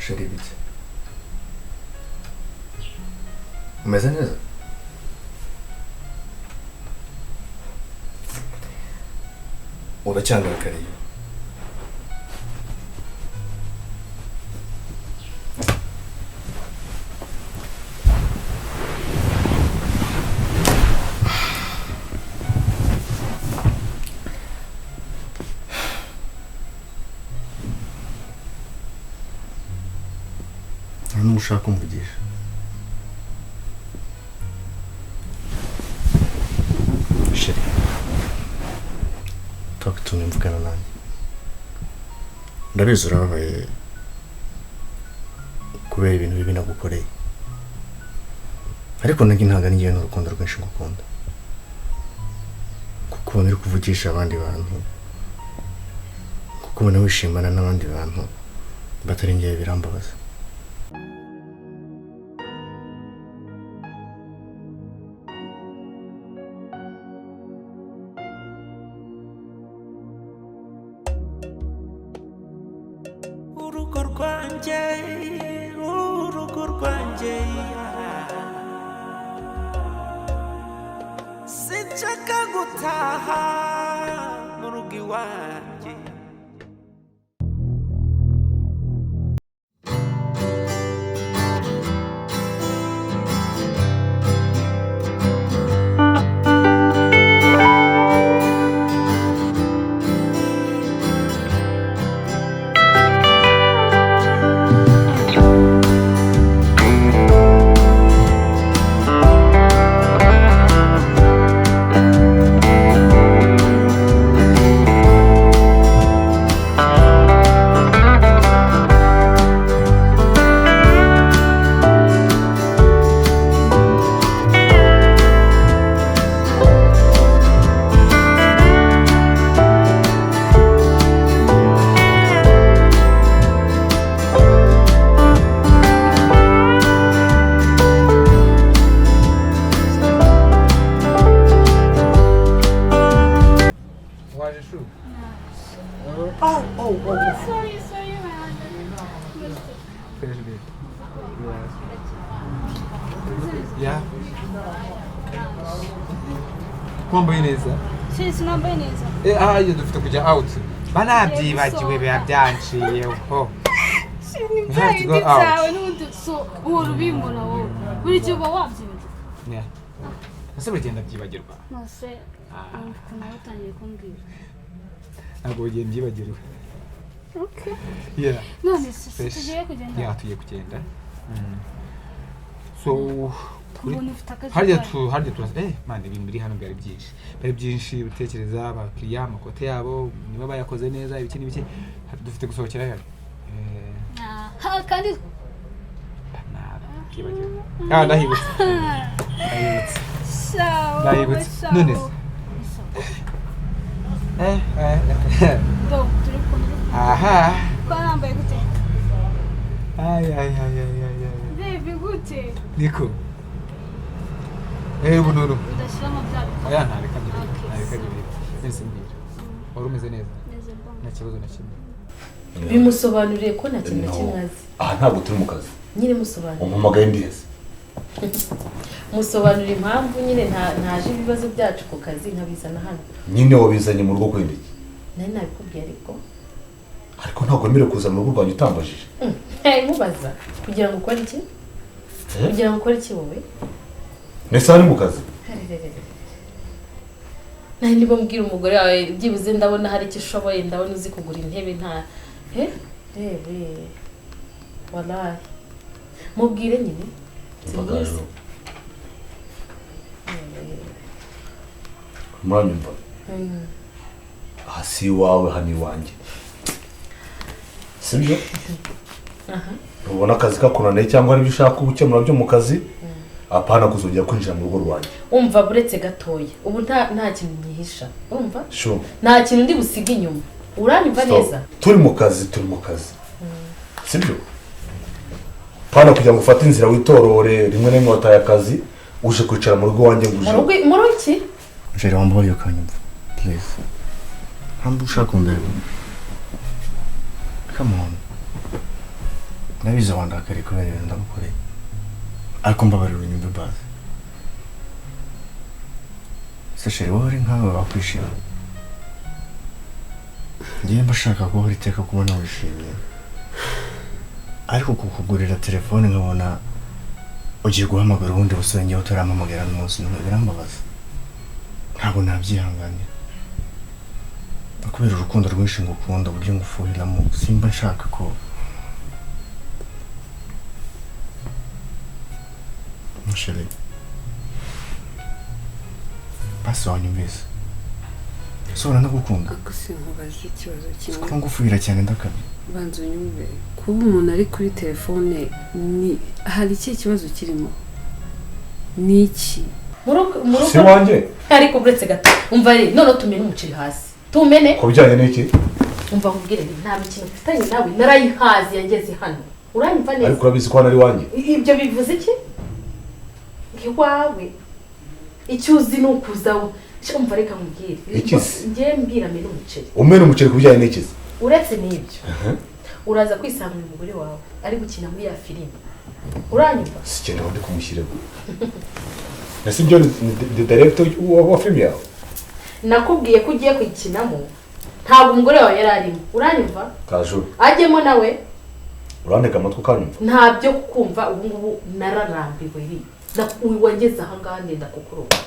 Sheri bite? Umeze neza? Uracyandakariye? Ushaka kumvugisha Sheri tutumye mvugana nanjye ndabizi urababaye kubera ibintu bibi nagukoreye ariko nanjye ntabwo ngiye n'urukundo rwinshi ngukunda kuko ubona uri kuvugisha abandi bantu kuko ubona wishimana n'abandi bantu batari ngiye birambabaza urugo rwanjye sinshaka gutaha mu rugo iwanjye Yeah. Kwambaye neza. Sisi nambaye neza. Iyo dufite kujya out. Banabyibagiwe biba byanciyeho. Ntabwo cyawe n'undi so uhora ubimbona wowe. Buri cyo uba wabyibagirwa. Yeah. Ese bigenda byibagirwa. Nose kuna utangiye kumbwira. Ntabwo bigenda byibagirwa. Okay. Yeah. None se tugiye kugenda. Yeah, tugiye kugenda. So harya mande biri hano byari byinshi bitekereza abakiriya amakote yabo niba bayakoze neza ibiki n'ibiki dufite gusohokera hano kandi ndahibutse none aha nambaye gute ay baby gute niko bunuru udashiramo byabi aya ntareka neza mbira wari umeze neza nta kibazo na kimwe bimusobanuriye ko nta kintu kimwazi ntabwo turi mu kazi nyine musobanuriye umpamagaye ndiheze musobanura impamvu nyine ntaje ibibazo byacu ku kazi nkabizana hano nyine wabizanye mu rugo kwenda iki nari nabikubwiye ariko ntabwo wemerewe kuza mu rugo rwanjye utambajije mubaza kugira ngo ukore iki kugira ngo ukore iki wowe nese ari mu kazi nari niba mbwira umugore wawe byibuze ndabona hari icyo ushoboye ndabona uzi kugura intebe nta rebe wallahi mubwire nyine simbizi muranyumva hasi wawe hani wanjye sibyo ubona akazi kakunaniye cyangwa ari byo ushaka gukemura byo mu kazi apana kuzongera kwinjira mu rugo rwanjye umva buretse gatoya ubu nta kintu nyihisha umva sure nta kintu ndi busiga inyuma uranyumva neza turi mu kazi sibyo pana kugira ngo ufate inzira witorore rimwe n'imwe wataye akazi uje kwicara mu rugo wanjye nguje mu rugo iki jere wambaye akanyumva please ntabwo ushaka kundeba come on nabize wandakare kubera ibintu ndagukoreye ariko mbabarira unyumve bazi se sheri wowe uri nkawe wakwishima ngiye mbashaka guhora iteka kubona wishimye ariko kukugurira telefone nkabona ugiye guhamagara ubundi busore ngewe utarampamagara n'umunsi n'umwe birambabaza ntabwo nabyihanganira kubera urukundo rwinshi ngukunda uburyo ngufuhiramo simba nshaka ko sheri basi wanyumvise sobora ndagukunda ako sinkubaza ikibazo kimwe kuko ngufuhira cyane ndakabye banza unyumve kuba umuntu ari kuri telefone ni hari iki kibazo kirimo ni iki si wanjye ariko buretse gato umva ari none tumene umuceri hasi tumene ku bijyanye n'iki umva nkubwire nta mikino mfitanye nawe narayihazi yangeze hano uranyumva neza ariko urabizi ko hano ari wanjye ibyo bivuze iki iwawe icyo uzi ni ukuzaho umva reka nkubwire ngiye mbwira mene umuceri umena umuceri ku bijyanye n'ikizi uretse n'ibyo uraza kwisanga umugore wawe ari gukina muri ya filime uranyumva si cyane ndi kumushyiraho nasi byo ni director wa filime yawe nakubwiye ko ugiye kuyikinamo ntabwo umugore wawe yari arimo uranyumva KAJU ajyemo nawe urandeka amatwi ukanyumva ntabyo kumva ubu ngubu nararambiwe iri wageze aha ngaha ndenda kukuruka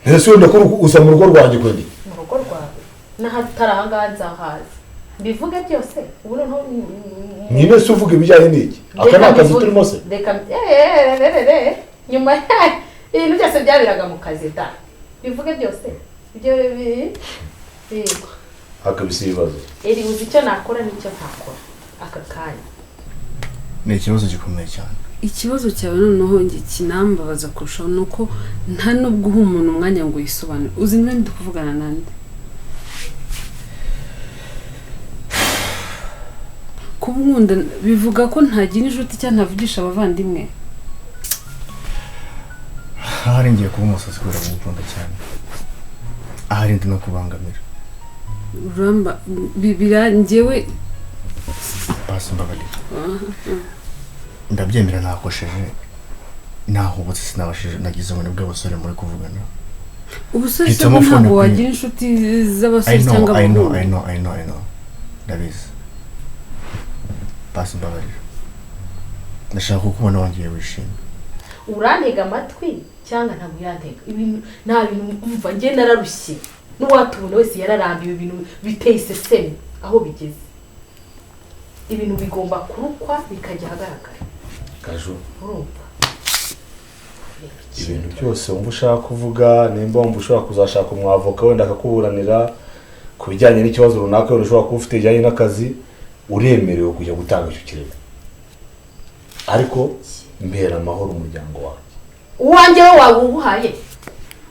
ntese wenda ko uza mu rugo rwanjye kweli mu rugo rwawe n'ahatari aha ngaha nzahazi mbivuge byose ubu noneho nyine se uvuga ibijyanye n'iki aka ni akazi turimo se reka nyuma ibintu byose byabiraga mu kazi da bivuge byose ibyo bigo hakabise ibibazo eri uzi icyo nakora n'icyo ntakora aka kanya ni ikibazo gikomeye cyane ikibazo cyawe noneho nge kinambabaza kurushaho nuko nta nubwo uha umuntu umwanya ngo yisobanure uzi niba ndi kuvugana nande kuba nkunda bivuga ko ntagira inshuti cyangwa ntavugisha abavandimwe ahari ngiye kuba umusazi kubera gukunda cyane ahari ndi no kubangamira uramba birangewe basi mbabarira ndabyemera nakosheje nahubutse sinabashije nagize ngo nibwo abasore muri kuvugana ubusore se ntabwo wagira inshuti z'abasore cyangwa abahungu I know ndabizi basi mbabarira ndashaka kukubona wangiye wishimye urantega amatwi cyangwa ntabwo yantega ibintu nta bintu umva njye nararushye n'uwatubona wese yararambiwe ibintu biteye iseseme aho bigeze ibintu bigomba kurukwa bikajya ahagaragara KAJU urumva ibintu byose wumva ushaka kuvuga nimba wumva ushobora kuzashaka umwavoka wenda akakuburanira ku bijyanye n'ikibazo runaka wenda ushobora kuba ufite bijyanye n'akazi uremerewe kujya gutanga icyo kirego ariko mbera amahoro umuryango wawe uwanjye we wawuhaye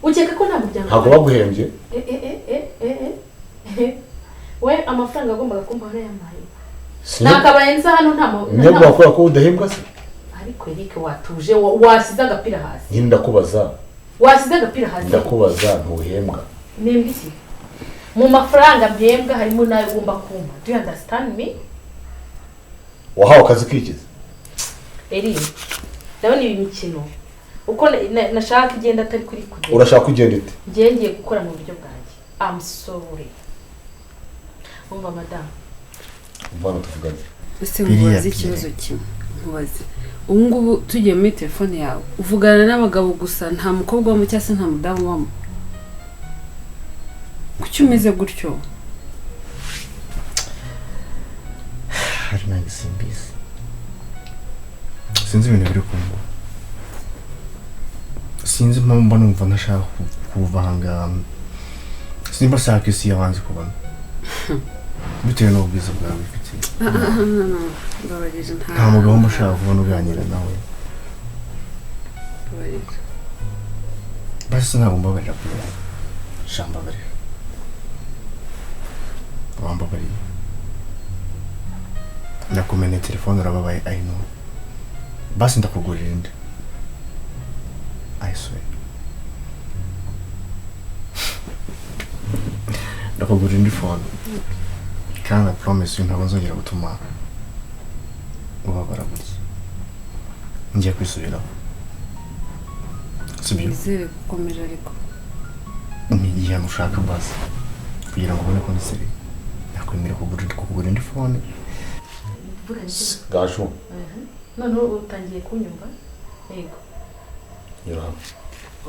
ukeka ko nta muryango ntabwo baguhembye we amafaranga agombaga kumbaho yamaye nakabaye nza hano nta mwebwe wakora ko udahembwa se ariko Eric watuje wasize agapira hasi nyine ndakubaza wasize agapira hasi ndakubaza ntuhembwa nimba iki mu mafaranga byembwa harimo nayo ugomba kumpa do you understand me wahawe akazi kikize Eric ndabona ibi mikino uko nashaka igenda atari kuri kugenda urashaka kugenda ite ngiye gukora mu buryo bwanjye I'm sorry umva madam mvana tuvugane ese nkubaze ikibazo kimwe nkubaze ubu ngubu tugiye muri telefone yawe uvugana n'abagabo gusa nta mukobwa wamo cyangwa se nta mudamu wamo kuki umeze gutyo hari nanjye simbizi sinzi ibintu biri kumva sinzi impamvu mba numva ntashaka kuvanga simba shaka isi yabanze kubona bitewe n'ubwiza bwawe bifite nta mugabo mba ushaka kubona uganira nawe basi ntabwo mbabarira kubera shambabarira wambabariye ndakumenya telefone urababaye I know basi ndakugurira indi I swear ndakugurira indi phone kandi I promise you ntabwo nzongera gutuma ubabara gutya ngiye kwisubiraho sibyo nizere gukomeje ariko nigiye mushaka basi kugira ngo ubone ko ndi seri nakwemera kugura indi phone Gaju none utangiye kunyumva yego yora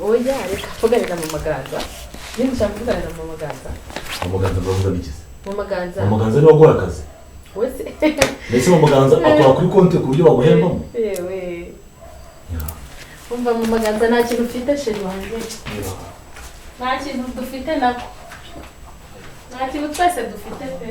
oya reka tuganira mu maganza niba ushaka kuganira mu maganza bavuga bigize mu maganza ni wagora akazi wese ndetse mu maganza akora kuri konti ku buryo baguhembamo yewe umva mu maganza nta kintu ufite sheri wanjye nta kintu dufite nako nta kintu twese dufite pe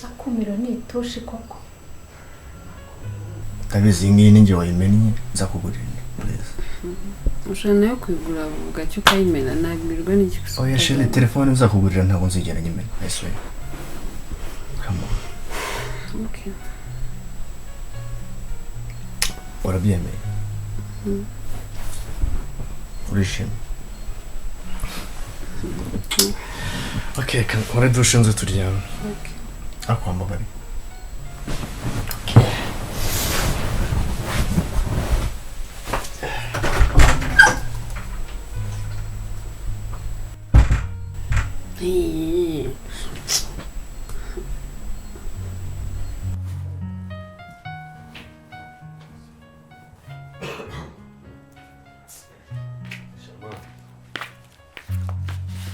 akumiro ni itoshi koko ndabizi iyi ngiyi ninjye wayimennye nza kugurira neza ushobora nayo kwigura ugacyo ukayimena nabwirwa n'iki gusa oya sheri telefone uzakugurira ntabwo nzigera nyimena I swear come on okay urabyemeye urishimye okay kan ore dushe nze turyame okay akwambabare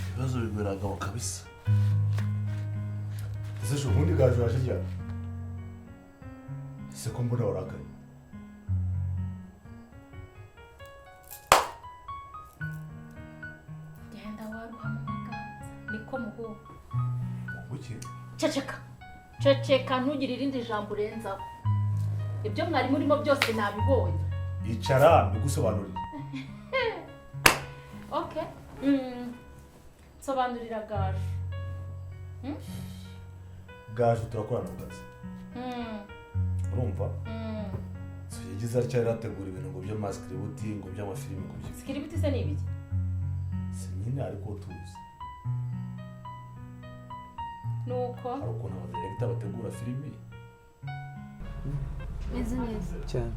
ibibazo bigoragabo kabisa ese ubundi Gaju yaje ryari ese ko mbona warakaye genda waruha mu maganza niko muhu kuki ceceka ntugire irindi jambo urenzaho ibyo mwari murimo byose nabibonye icara ndigusobanurira okay sobanurira Gaju Gaju turakorana mu kazi urumva so yagize atya yarategura ibintu ngo by'amaskributi ngo by'amafilimi ngo by'ibiki skiributi se ni ibiki si nyine ariko tuzi nuko hari ukuntu abadirekita bategura filimi meze neza cyane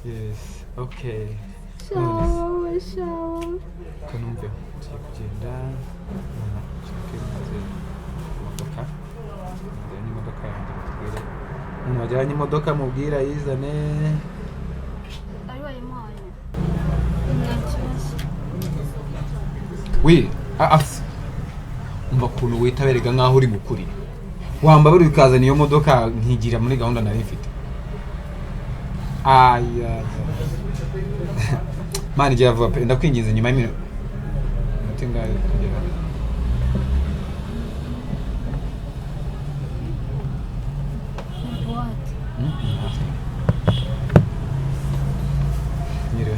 yes okay shawa kanumve tugiye kugenda nshake maze imodoka njyanye imodoka yanjye mutubwire umuntu wajyanye imodoka mubwira yizane ari wayimuhaye nta kibazo wi umva ukuntu witaberega nk'aho uri mukuri wambabura ukazana iyo modoka nkigira muri gahunda nari mfite aya mani igihe vuba pe ndakwinginze nyuma y'iminota ingahe kugera what nyire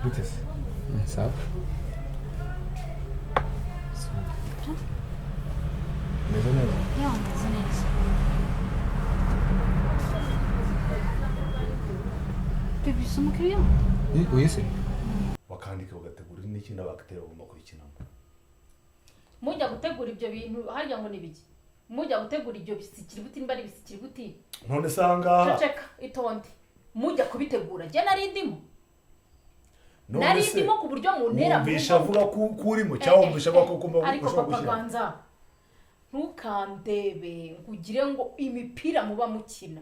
gute se sawa meze neza yeah meze neza Baby, si umukiriya? uyise bakandika bagategura n'ikindi abakitera bagomba kuyikinamo mujya gutegura ibyo bintu harya ngo nibiki mujya gutegura ibyo bisikiributi niba ari bisikiributi none sanga ceceka itonde mujya kubitegura je nari ndimo nari ndimo ku buryo mu ntera bisha avuga ko urimo cyangwa umbisha ko kumba ariko ushobora papa gushyira Ganza ntukandebe ngugire ngo imipira muba mukina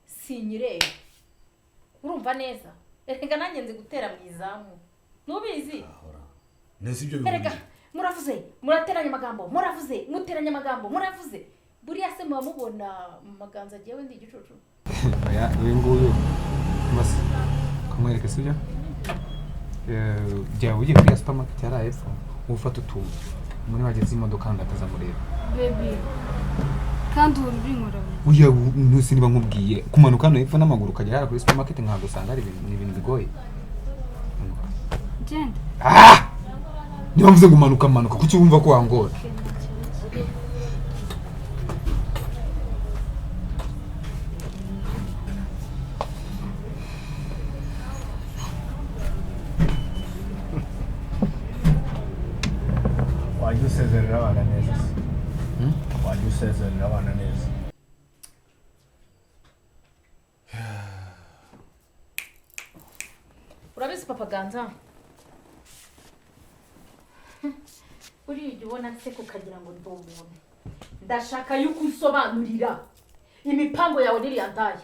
sinyirebe urumva neza reka nanjye nzi gutera mu izamu nubizi nese ibyo reka bivuze muravuze murateranya amagambo muravuze muteranya amagambo muravuze buriya se muba mubona mu maganza agiye ndi igicucu oya uyu nguyu masi kumwereka sibyo jya ugiye kuri supermarket yari hepfo ufata utuntu muri bageze imodoka ndataza mureba Baby, kandi ubu urinkora uya ntusi niba nkubwiye kumanuka hano hepfo n'amaguru ukajya hara kuri supermarket ntabwo usanga ari ibintu bigoye genda niba mvuze ngo manuka kuki wumva ko wangora wajya usezerera abana neza wajya usezerera abana neza urabizi papa ganza uriya ubona se kukagira ngo ndi umuntu ndashaka yuko unsobanurira imipango yawe n'iriya ndaya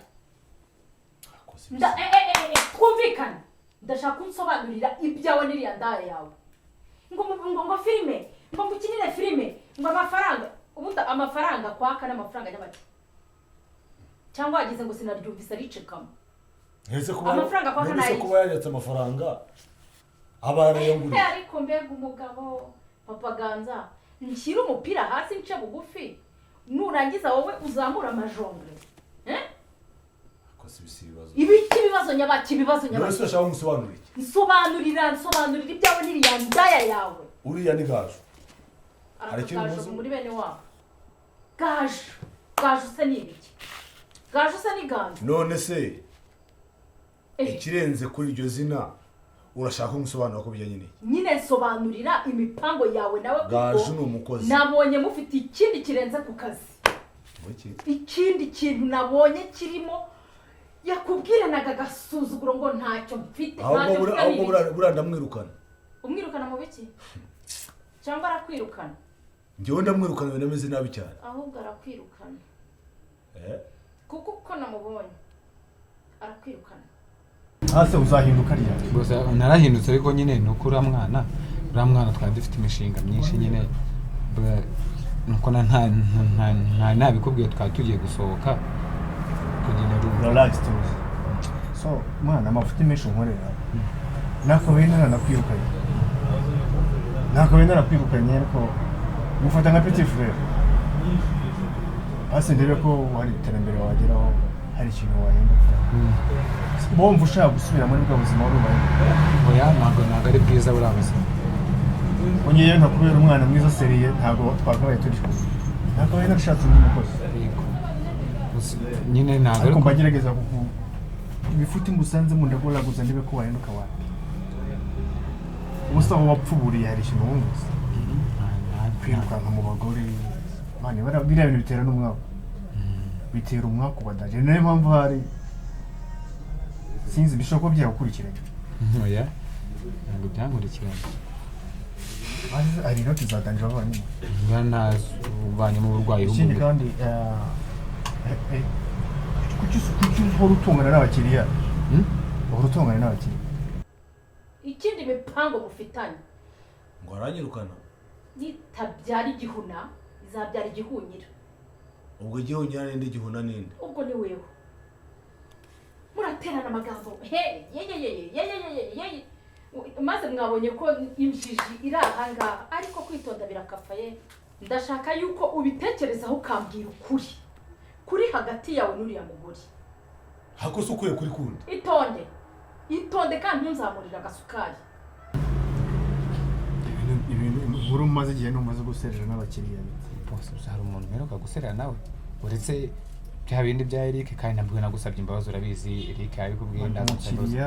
twumvikane ndashaka unsobanurira ibyawe n'iriya ndaya yawe ngo filime ngo mukinire filime ngo amafaranga ubundi amafaranga kwaka n'amafaranga y'abaki cyangwa wagize ngo sinaryumvise aricekamo amafaranga kwaka nayo kuba yanyatse amafaranga abana yonguriye ariko mbega umugabo papa ganza nshyira umupira hasi nce bugufi nurangiza wowe uzamura amajongre ibiki ibibazo nyabaki nose ashaka umusobanurira nsobanurira ibyawe n'iriya ndaya yawe uriya ni gaju arakagaje muri bene wabo gaju se ni ibiki gaju se ni ganza none se ikirenze kuri iryo zina urashaka umusobanuro ko bijyanye nyine nsobanurira imipango yawe nawe gaju ni umukozi nabonye mufite ikindi kirenze ku kazi ikindi kintu nabonye kirimo yakubwiranaga agasuzuguro ngo ntacyo mfite ahubwo buriya ndamwirukana umwirukana mu biki cyangwa arakwirukana njyewe ndamwirukana ibintu ameze nabi cyane ahubwo arakwirukana kuko uko namubonye arakwirukana hasi uzahinduka ryari gusa narahindutse ariko nyine ni uko uriya mwana twari dufite imishinga myinshi nyine nuko ntabikubwiye twari tugiye gusohoka relax tuzi so mwana amafuti menshi unkorera nakabaye narakwirukanye ariko mufata nka petit frère hasi ndebe ko hari iterambere wageraho hari ikintu wahinduka bomva ushaka gusubira muri bwa buzima wari ubaye oya ntabwo ari bwiza buriya buzima ongeyeyo nkakubera umwana mwiza seriye ntabwo twakabaye turi kumwe nakabaye narashatse undi mukozi nyine ntabwo ariko mbagerageza ibifuti ngusanzemo ndagolaguza ndebe ko wahinduka wawe ubusa aho wapfuburiye hari ikintu wumvise kwirukanka mu bagore biriya bintu bitera n'umwaku bitera umwaku badaje niyo mpamvu hari sinzi bishobora kuba byagukurikiranye oya ntabwo byankurikiranye hari inoti zatangira abavandimwe nazo uvanye mu burwayi ikindi kandi kuki uhora utungana n'abakiriya uhora utungana n'abakiriya ikindi mipango mufitanye ngo aranyirukana nitabyara igihuna izabyara igihunyira ubwo igihunyira ninde igihuna ninde ubwo ni wewe muraterana amagambo maze mwabonye ko injiji iri aha ngaha ariko kwitonda birakafaye ndashaka yuko ubitekerezaho ukambwira ukuri kuri hagati yawe n'uriya mugore hako se ukwiye kuri kundi itonde kandi ntunzamurire agasukari ibintu nkuru umaze igihe ntumaze guserera n'abakiriya bose hari umuntu mperuka guserera nawe uretse bya bindi bya Eric kandi nabwo nagusabye imbabazi urabizi Eric ari kubwiye ndagusabye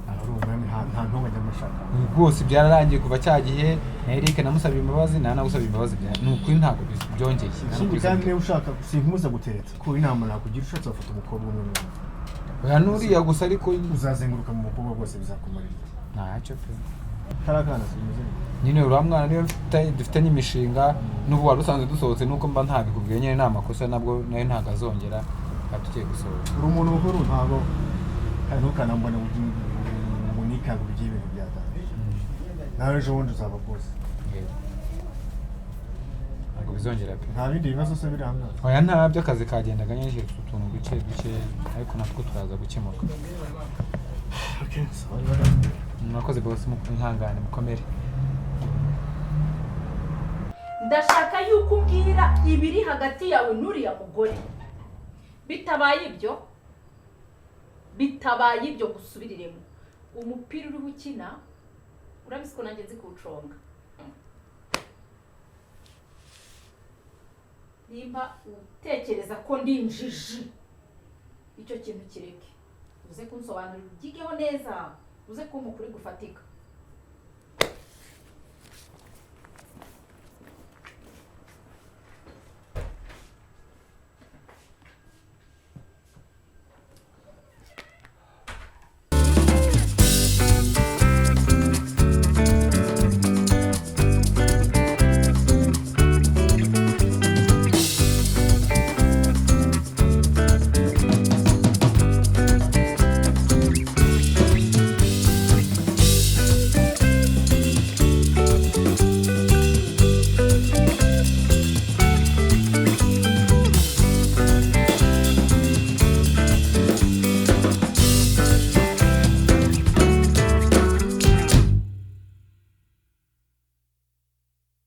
ari umwami nta ntonganya amashaka rwose byararangiye kuva cyagiye na Eric namusabye imbabazi nagusabye imbabazi ni ukuri ntabwo byongeye ikindi kandi niba ushaka sinkumuza gutereta ko inama nakugira ushatse wafata umukobwa umwe oya nuriya gusa ariko uzazenguruka mu mukobwa rwose bizakumarira ntacyo pe karakana simeze nyine uriya mwana niyo dufitanye imishinga n'ubu wari usanzwe dusohotse nuko mba ntabikubwiye nyine nta makosa nabwo nayo ntabwo azongera tugiye gusohoka uri umuntu mukuru ntabwo ntukanambone unikanga uburyo ibintu byatanga nawe ejo bundi uzaba bwose ntabwo bizongera pe nta bindi bibazo se biri hamwe oya ntabyo akazi kagendaga nyinshi utuntu duke ariko natwo turaza gukemuka mwakoze bose mwihangane mukomere ndashaka yuko umbwira ibiri hagati yawe n'uriya mugore bitabaye ibyo gusubiriremo umupira uriho ukina urabizi ko nanjye nzi kuwuconga nimba utekereza ko ndi injiji icyo kintu kireke uze kunsobanurira ubyigeho neza uze kumpa ukuri gufatika